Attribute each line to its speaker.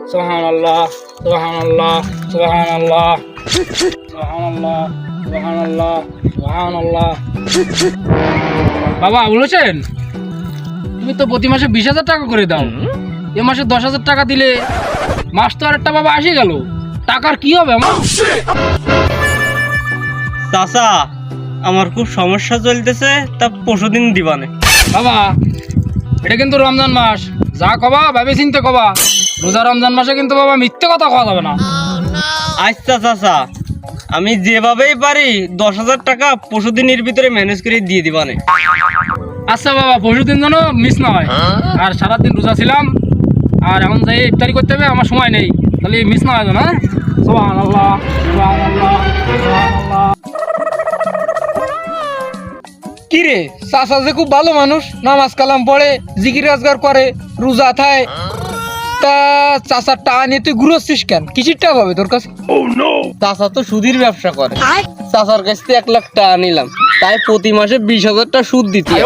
Speaker 1: সুবহানাল্লাহ সুবহানাল্লাহ সুবহানাল্লাহ সুবহানাল্লাহ সুবহানাল্লাহ সুবহানাল্লাহ। বাবা বলেছেন তুমি তো প্রতি মাসে 20,000 টাকা করে দাও, এ মাসে 10,000 টাকা দিলে মাস তো আরেকটা বাবা আসে গেল, টাকার কি হবে আমার?
Speaker 2: চাচা আমার খুব সমস্যা চলতেছে, তা পরশুদিন দিবানে।
Speaker 1: বাবা এটা কিন্তু রমজান মাস, যা কবা ভেবে চিনতে কবা, রোজা রমজান মাসে কিন্তু বাবা মিথ্যে কথা কওয়া যাবে না।
Speaker 2: আচ্ছা চাচা, আমি যেভাবেই পারি 10,000 টাকা পরশুদিনের ভিতরে ম্যানেজ করে দিয়ে দিবানে।
Speaker 1: আচ্ছা বাবা, পরশুদিন যেন মিস না হয়, আর সারাদিন রোজা ছিলাম, আর এখন যাই ইফতারি করতে হবে, আমার সময় নেই, তাহলে মিস না হয় যেন। হ্যাঁ, সুবহানাল্লাহ সুবহানাল্লাহ সুবহানাল্লাহ।
Speaker 3: কি রে, চাচা যে খুব ভালো মানুষ, নামাজ কালাম পড়ে, জিকির আজগার করে, রোজা থায়, তা চাচার টাকা নিয়ে তুই ঘুরোচ্ছিস কেন? কিসির টাকা পাবে তোর কাছে?
Speaker 2: চাচা তো সুদির ব্যবসা করে, চাচার কাছ থেকে 1 লাখ টাকা নিলাম, তাই প্রতি মাসে 20,000 টাকা সুদ দিতে হয়।